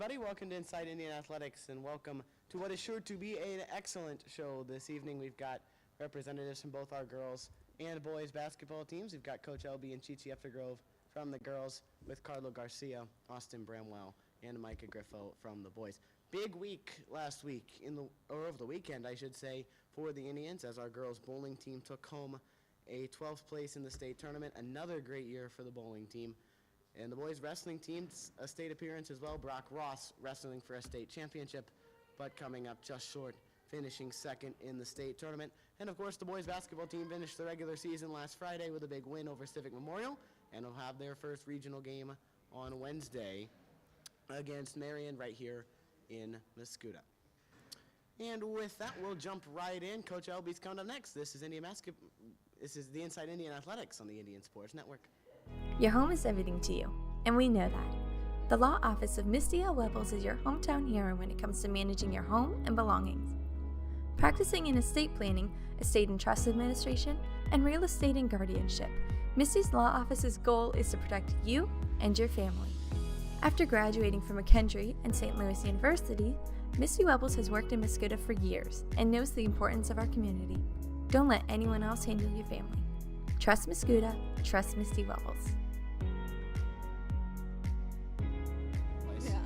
everybody. Welcome to Inside Indian Athletics, and welcome to what is sure to be an excellent show this evening. We've got representatives from both our girls and boys basketball teams. We've got Coach Elby and Chichi Eftergrove from the girls, with Carlo Garcia, Austin Bramwell, and Micah Griffo from the boys. Big week last week, or over the weekend, I should say, for the Indians, as our girls bowling team took home a 12th place in the state tournament. Another great year for the bowling team. And the boys wrestling team's a state appearance as well. Brock Ross wrestling for a state championship, but coming up just short, finishing second in the state tournament. And of course, the boys basketball team finished the regular season last Friday with a big win over Civic Memorial, and will have their first regional game on Wednesday against Marion right here in Mascoutah. And with that, we'll jump right in. Coach Elby's coming up next. This is the Inside Indian Athletics on the Indian Sports Network. Your home is everything to you, and we know that. The law office of Misty L. Webbles is your hometown hero when it comes to managing your home and belongings. Practicing in estate planning, estate and trust administration, and real estate and guardianship, Misty's law office's goal is to protect you and your family. After graduating from McKendree and St. Louis University, Misty Webbles has worked in Mascoutah for years and knows the importance of our community. Don't let anyone else handle your family. Trust Mascoutah, trust Misty Webbles. Yeah.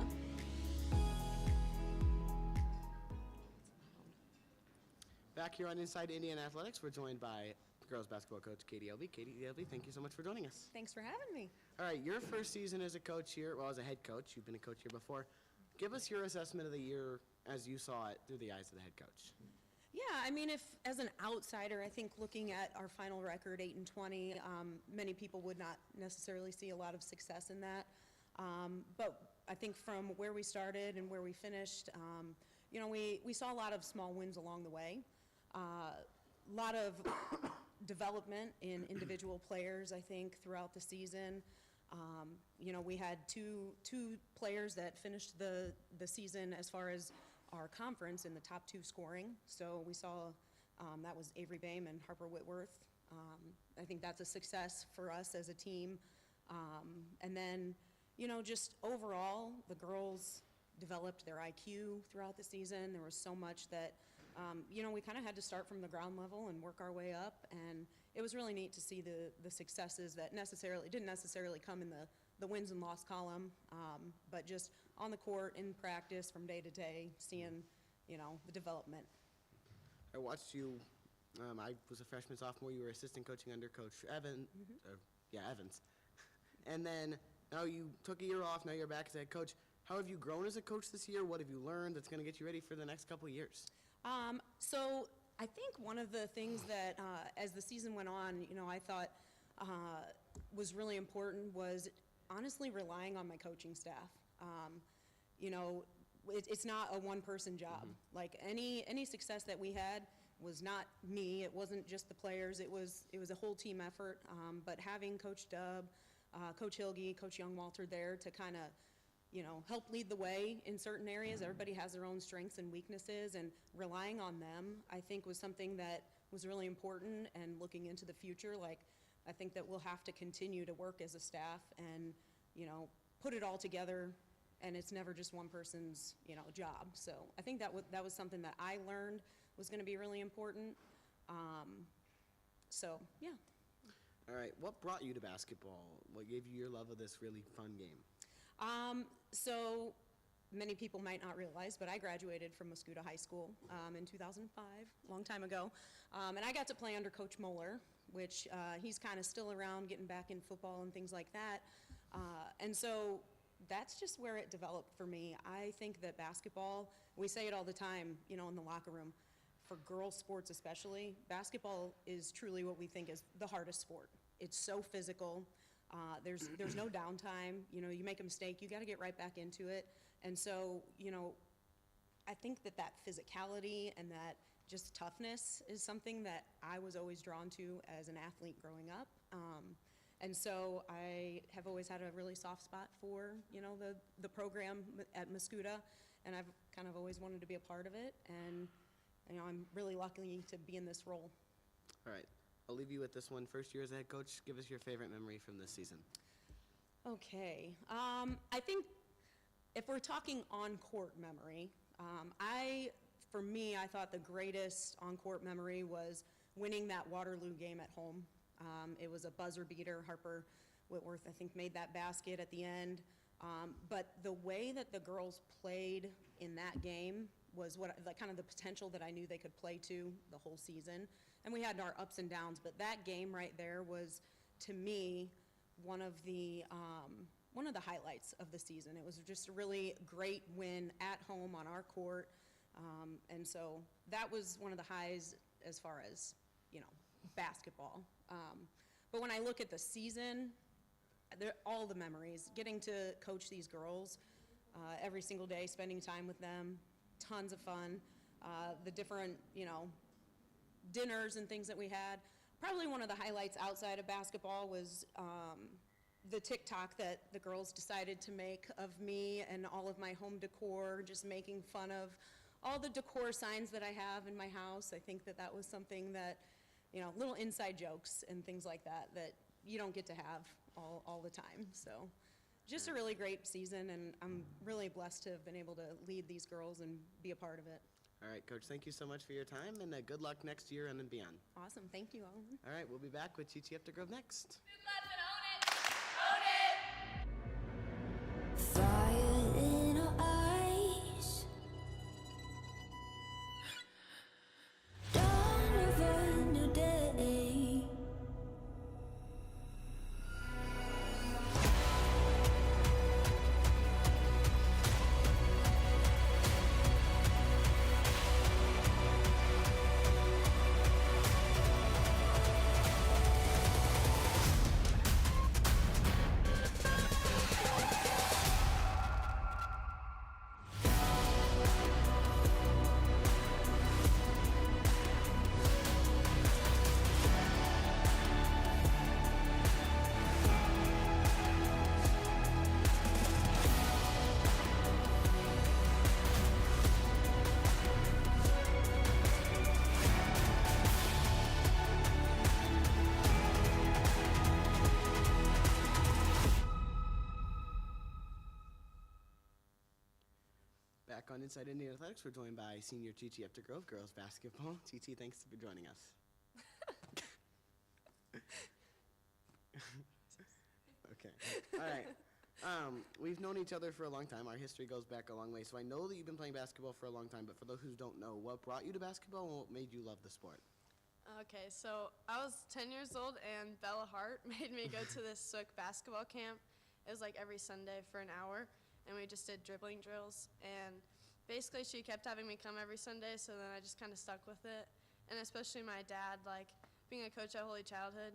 Back here on Inside Indian Athletics, we're joined by girls basketball coach Katie Elby. Katie Elby, thank you so much for joining us. Thanks for having me. All right, your first season as a coach here, well, as a head coach, you've been a coach here before. Give us your assessment of the year as you saw it through the eyes of the head coach. Yeah, I mean, if as an outsider, I think looking at our final record, 8-20, many people would not necessarily see a lot of success in that. But I think from where we started and where we finished, you know, we saw a lot of small wins along the way. A lot of development in individual players, I think, throughout the season. You know, we had two players that finished the season as far as our conference in the top 2 scoring. So we saw that was Avery Bame and Harper Whitworth. I think that's a success for us as a team. And then, you know, just overall, the girls developed their IQ throughout the season. There was so much that, you know, we kind of had to start from the ground level and work our way up. And it was really neat to see the successes that didn't necessarily come in the wins and loss column, but just on the court, in practice, from day to day, seeing, you know, the development. I watched you, I was a freshman, sophomore, you were assistant coaching under Coach Evans. And then now you took a year off, now you're back as a head coach. How have you grown as a coach this year? What have you learned that's going to get you ready for the next couple of years? So I think one of the things that, as the season went on, you know, I thought was really important was honestly relying on my coaching staff. You know, it's not a one-person job. Mm-hmm. Like any success that we had was not me. It wasn't just the players. It was a whole team effort. But having Coach Dub, Coach Hilge, Coach Young-Walter there to kind of, you know, help lead the way in certain areas. Everybody has their own strengths and weaknesses, and relying on them, I think, was something that was really important. And looking into the future, like, I think that we'll have to continue to work as a staff and, you know, put it all together, and it's never just one person's, you know, job. So I think that was something that I learned was going to be really important. So, yeah. All right, what brought you to basketball? What gave you your love of this really fun game? So many people might not realize, but I graduated from Mascoutah High School in 2005, a long time ago. And I got to play under Coach Moeller, which he's kind of still around, getting back in football and things like that. And so that's just where it developed for me. I think that basketball, we say it all the time, you know, in the locker room, for girls sports especially, basketball is truly what we think is the hardest sport. It's so physical. There's no downtime. You know, you make a mistake, you got to get right back into it. And so, you know, I think that physicality and that just toughness is something that I was always drawn to as an athlete growing up. And so I have always had a really soft spot for, you know, the program at Mascoutah, and I've kind of always wanted to be a part of it. And, you know, I'm really lucky to be in this role. All right. I'll leave you with this one. First year as a head coach, give us your favorite memory from this season. Okay. I think If we're talking on-court memory, for me, I thought the greatest on-court memory was winning that Waterloo game at home. It was a buzzer beater. Harper Whitworth, I think, made that basket at the end. But the way that the girls played in that game was kind of the potential that I knew they could play to the whole season. And we had our ups and downs, but that game right there was, to me, one of the highlights of the season. It was just a really great win at home on our court. And so that was one of the highs as far as, basketball. But when I look at the season, all the memories, getting to coach these girls every single day, spending time with them, tons of fun. The different, dinners and things that we had. Probably one of the highlights outside of basketball was the TikTok that the girls decided to make of me and all of my home decor, just making fun of all the decor signs that I have in my house. I think that was something that, little inside jokes and things like that you don't get to have all the time. So just a really great season, and I'm really blessed to have been able to lead these girls and be a part of it. All right, Coach, thank you so much for your time, and good luck next year and then beyond. Awesome. Thank you, Owen. All right, we'll be back with Chi-Chi After Grove next. Fire in our eyes, dawn of a new day. Back on Inside Indian Athletics, we're joined by senior Chi-Chi After Grove girls basketball. Chi-Chi, thanks for joining us. Okay. All right. We've known each other for a long time. Our history goes back a long way. So I know that you've been playing basketball for a long time, but for those who don't know, what brought you to basketball and what made you love the sport? Okay, so I was 10 years old, and Bella Hart made me go to this SWIC basketball camp. It was like every Sunday for an hour, and we just did dribbling drills. And basically, she kept having me come every Sunday, so then I just kind of stuck with it. And especially my dad, being a coach at Holy Childhood,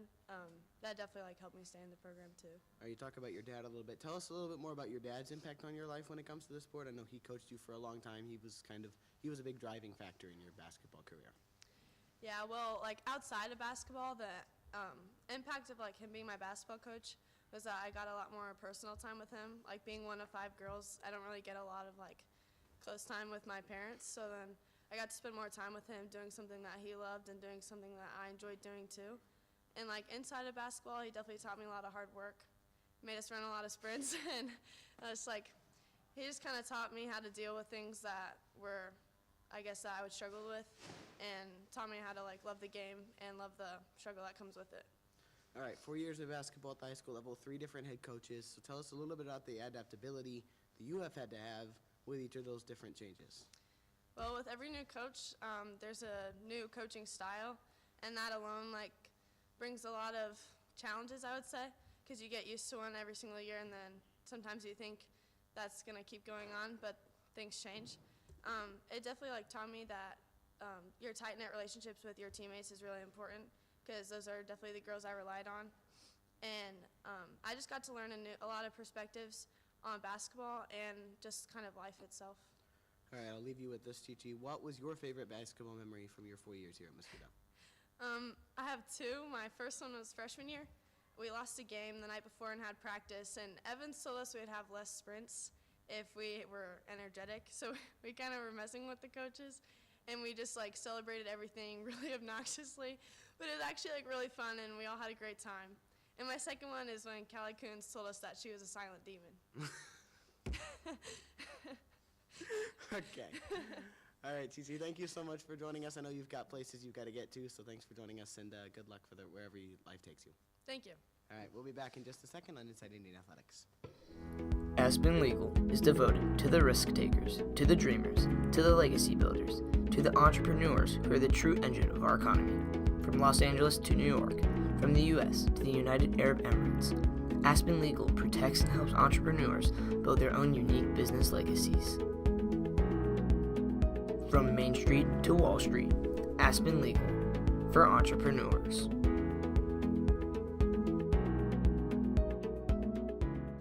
that definitely helped me stay in the program too. All right, you talk about your dad a little bit. Tell us a little bit more about your dad's impact on your life when it comes to the sport. I know he coached you for a long time. He was a big driving factor in your basketball career. Yeah, well, outside of basketball, the impact of him being my basketball coach was that I got a lot more personal time with him. Being one of 5 girls, I don't really get a lot of close time with my parents. So then I got to spend more time with him doing something that he loved and doing something that I enjoyed doing too. And inside of basketball, he definitely taught me a lot of hard work. Made us run a lot of sprints, and it's he just kind of taught me how to deal with things that were, I guess, that I would struggle with, and taught me how to love the game and love the struggle that comes with it. All right, 4 years of basketball at the high school level, 3 different head coaches. So tell us a little bit about the adaptability that you have had to have with each of those different changes. Well, with every new coach, there's a new coaching style, and that alone brings a lot of challenges, I would say, because you get used to one every single year, and then sometimes you think that's going to keep going on, but things change. It definitely taught me that your tight-knit relationships with your teammates is really important, because those are definitely the girls I relied on. And I just got to learn a lot of perspectives on basketball and just kind of life itself. All right, I'll leave you with this, Chi-Chi. What was your favorite basketball memory from your 4 years here at Mosquito? I have 2. My first one was freshman year. We lost a game the night before and had practice, and Evans told us we'd have less sprints if we were energetic. So we kind of were messing with the coaches, and we just celebrated everything really obnoxiously. But it was actually really fun, and we all had a great time. And my second one is when Callie Coons told us that she was a silent demon. Okay. All right, Cici, thank you so much for joining us. I know you've got places you've got to get to, so thanks for joining us, and good luck for wherever life takes you. Thank you. All right, we'll be back in just a second on Inside Indian Athletics. Aspen Legal is devoted to the risk takers, to the dreamers, to the legacy builders, to the entrepreneurs who are the true engine of our economy. From Los Angeles to New York, from the U.S. to the United Arab Emirates, Aspen Legal protects and helps entrepreneurs build their own unique business legacies. From Main Street to Wall Street, Aspen Legal, for entrepreneurs.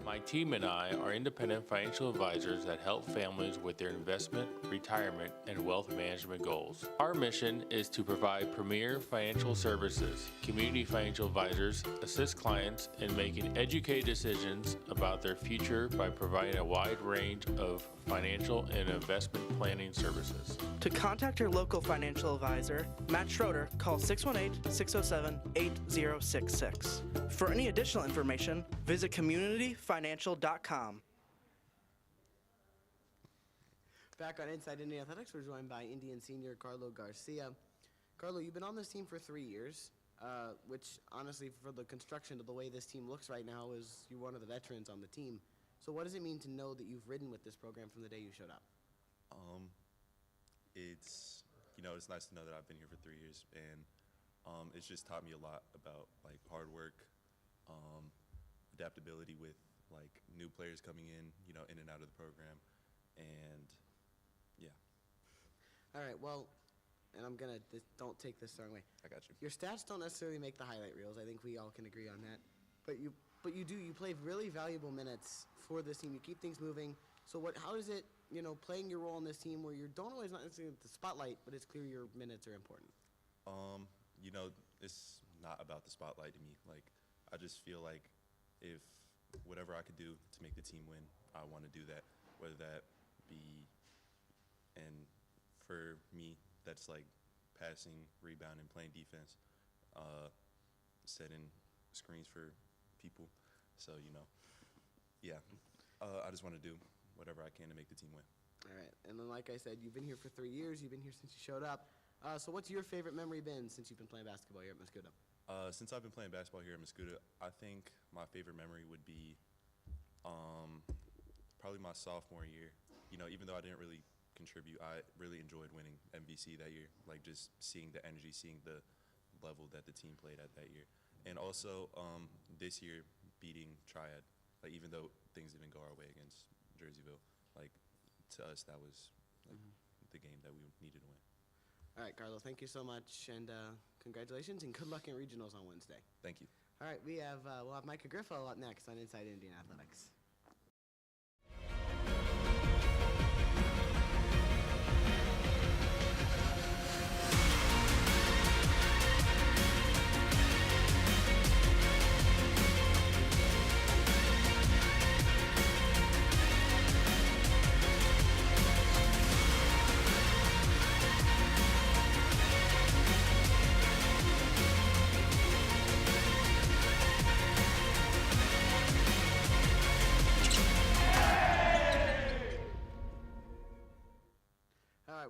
My team and I are independent financial advisors that help families with their investment, retirement, and wealth management goals. Our mission is to provide premier financial services. Community financial advisors assist clients in making educated decisions about their future by providing a wide range of financial and investment planning services. To contact your local financial advisor, Matt Schroeder, call 618-607-8066. For any additional information, visit communityfinancial.com. Back on Inside Indian Athletics, we're joined by Indian senior Carlo Garcia. Carlo, you've been on this team for 3 years, which honestly, for the construction of the way this team looks right now, is you're one of the veterans on the team. So what does it mean to know that you've ridden with this program from the day you showed up? It's nice to know that I've been here for 3 years, and it's just taught me a lot about like hard work, adaptability with like new players coming in and out of the program, and yeah. All right, well, and don't take this the wrong way. I got you. Your stats don't necessarily make the highlight reels. I think we all can agree on that. But you play really valuable minutes for this team. You keep things moving. So how is it, playing your role on this team where you don't always not necessarily the spotlight, but it's clear your minutes are important? It's not about the spotlight to me. Like, I just feel like if whatever I could do to make the team win, I want to do that. Whether that be, and for me, that's like passing, rebounding, playing defense, setting screens for people. So, yeah, I just want to do whatever I can to make the team win. All right, and then like I said, you've been here for 3 years. You've been here since you showed up. So what's your favorite memory been since you've been playing basketball here at Muscuda? Since I've been playing basketball here at Muscuda, I think my favorite memory would be probably my sophomore year. Even though I didn't really contribute, I really enjoyed winning MVC that year, like just seeing the energy, seeing the level that the team played at that year. And also this year beating Triad, like even though things didn't go our way against Jerseyville, like to us that was like the game that we needed to win. All right, Carlo, thank you so much, and congratulations, and good luck in regionals on Wednesday. Thank you. All right, we'll have Micah Griffo up next on Inside Indian Athletics.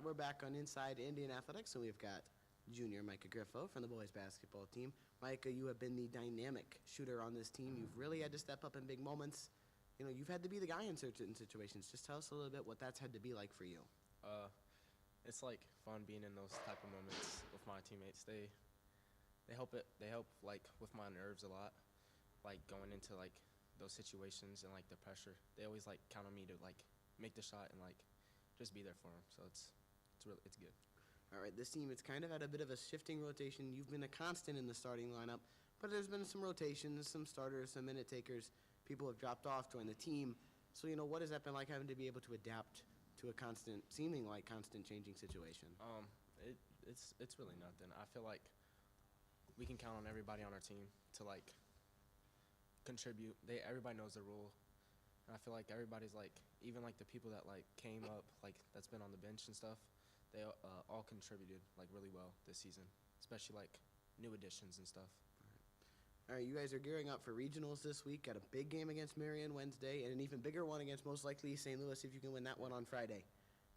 We're back on Inside Indian Athletics, and we've got junior Micah Griffo from the boys basketball team. Micah, you have been the dynamic shooter on this team. You've really had to step up in big moments. You've had to be the guy in certain situations. Just tell us a little bit what that's had to be like for you. It's like fun being in those type of moments with my teammates. They help like with my nerves a lot, like going into like those situations and like the pressure. They always like count on me to like make the shot and like just be there for them. So it's good. All right, this team, it's kind of had a bit of a shifting rotation. You've been a constant in the starting lineup, but there's been some rotations, some starters, some minute takers. People have dropped off, joined the team. So, what has that been like having to be able to adapt to a seeming like constant changing situation? It's really nothing. I feel like we can count on everybody on our team to like contribute. Everybody knows the rule. And I feel like everybody's like, even like the people that like came up, like that's been on the bench and stuff, they all contributed like really well this season, especially like new additions and stuff. All right, you guys are gearing up for regionals this week. Got a big game against Marion Wednesday, and an even bigger one against most likely St. Louis if you can win that one on Friday.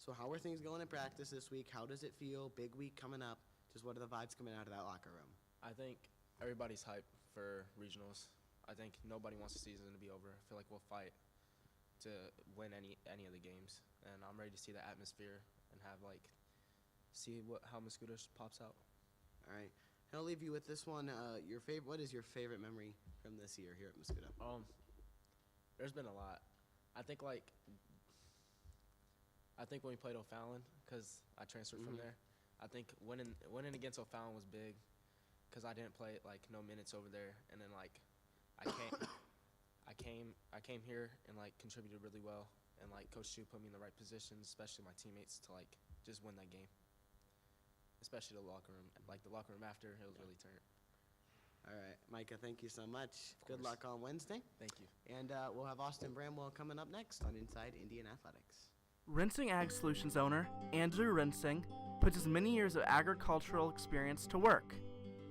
So how are things going in practice this week? How does it feel? Big week coming up. Just what are the vibes coming out of that locker room? I think everybody's hyped for regionals. I think nobody wants the season to be over. I feel like we'll fight to win any of the games, and I'm ready to see the atmosphere and have see how Muscootus pops out. All right. And I'll leave you with this one. What is your favorite memory from this year here at Muscuda? There's been a lot. I think when we played O'Fallon, because I transferred from there, I think winning against O'Fallon was big, because I didn't play no minutes over there, and then I came here and contributed really well, and Coach Chu put me in the right positions, especially my teammates, to just win that game. Especially the locker room. The locker room after, it was really turned. All right, Micah, thank you so much. Good luck on Wednesday. Thank you. And we'll have Austin Bramwell coming up next on Inside Indian Athletics. Rinsing Ag Solutions owner Andrew Rinsing puts his many years of agricultural experience to work.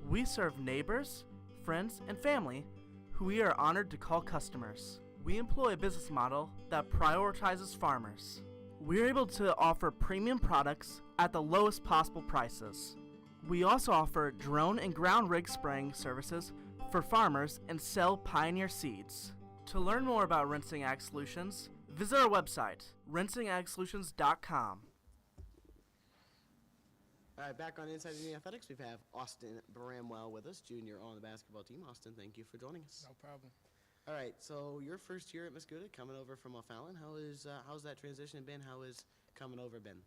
We serve neighbors, friends, and family who we are honored to call customers. We employ a business model that prioritizes farmers. We're able to offer premium products at the lowest possible prices. We also offer drone and ground rig spraying services for farmers and sell Pioneer seeds. To learn more about Rinsing Ag Solutions, visit our website, rinsingagsolutions.com. All right, back on Inside Indian Athletics, we have Austin Bramwell with us, junior on the basketball team. Austin, thank you for joining us. No problem. All right, so your first year at Muscuda, coming over from O'Fallon. How's that transition been? How is coming over been?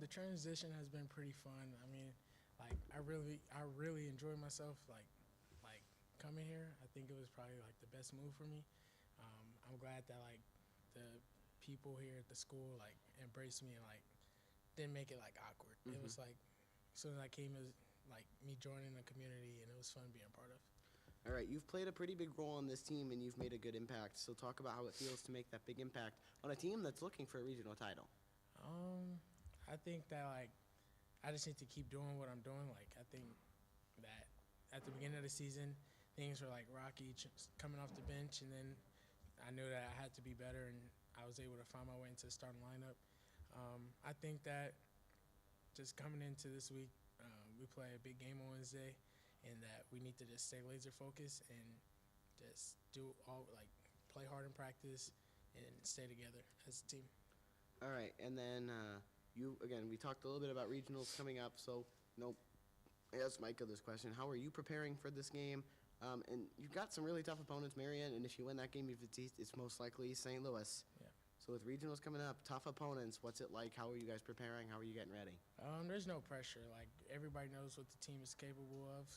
The transition has been pretty fun. I mean, I really enjoyed myself. Coming here, I think it was probably the best move for me. I'm glad that the people here at the school embraced me and didn't make it awkward. It was as soon as I came, it was me joining the community, and it was fun being a part of. All right, you've played a pretty big role on this team, and you've made a good impact. So talk about how it feels to make that big impact on a team that's looking for a regional title. I think that I just need to keep doing what I'm doing. I think that at the beginning of the season, things were rocky, coming off the bench, and then I knew that I had to be better, and I was able to find my way into the starting lineup. I think that just coming into this week, we play a big game on Wednesday, and that we need to just stay laser focused and just play hard in practice and stay together as a team. All right, and then we talked a little bit about regionals coming up, so I asked Micah this question. How are you preparing for this game? And you've got some really tough opponents, Marion, and if you win that game, it's most likely St. Louis. Yeah. So with regionals coming up, tough opponents, what's it like? How are you guys preparing? How are you getting ready? There's no pressure. Everybody knows what the team is capable of.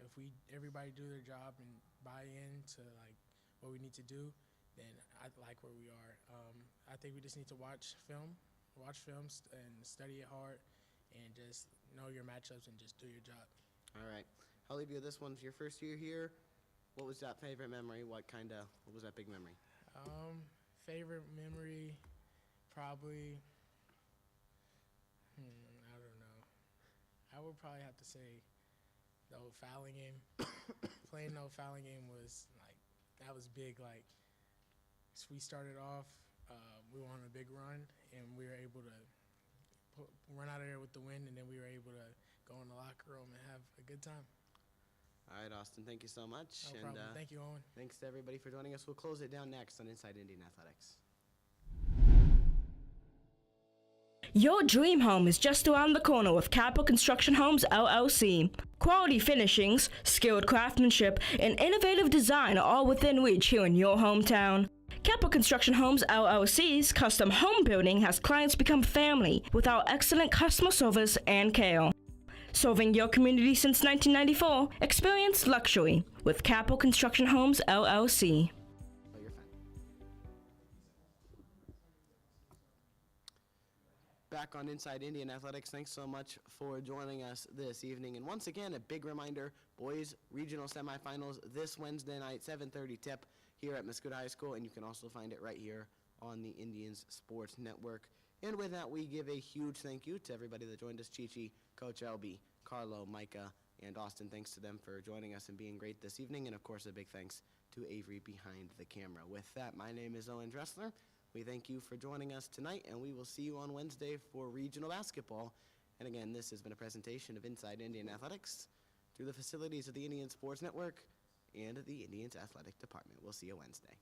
If everybody do their job and buy into what we need to do, then I like where we are. I think we just need to watch films and study it hard, and just know your matchups and just do your job. All right. I'll leave you with this one. Your first year here, what was that favorite memory? What was that big memory? Favorite memory, probably, I don't know. I would probably have to say the O'Fallon game. Playing the O'Fallon game was that was big. We started off, we were on a big run, and we were able to run out of there with the win, and then we were able to go in the locker room and have a good time. All right, Austin, thank you so much. No problem. Thank you, Owen. Thanks to everybody for joining us. We'll close it down next on Inside Indian Athletics. Your dream home is just around the corner with Capital Construction Homes, LLC. Quality finishings, skilled craftsmanship, and innovative design are all within reach here in your hometown. Capital Construction Homes, LLC's custom home building has clients become family with our excellent customer service and care. Serving your community since 1994, experience luxury with Capital Construction Homes, LLC. Oh, you're fine. Back on Inside Indian Athletics, thanks so much for joining us this evening. And once again, a big reminder, boys regional semifinals this Wednesday night, 7:30 tip here at Muscuda High School, and you can also find it right here on the Indians Sports Network. And with that, we give a huge thank you to everybody that joined us, Chi-Chi, Coach LB, Carlo, Micah, and Austin. Thanks to them for joining us and being great this evening. And, of course, a big thanks to Avery behind the camera. With that, my name is Owen Dressler. We thank you for joining us tonight, and we will see you on Wednesday for regional basketball. And again, this has been a presentation of Inside Indian Athletics through the facilities of the Indian Sports Network and the Indians Athletic Department. We'll see you Wednesday.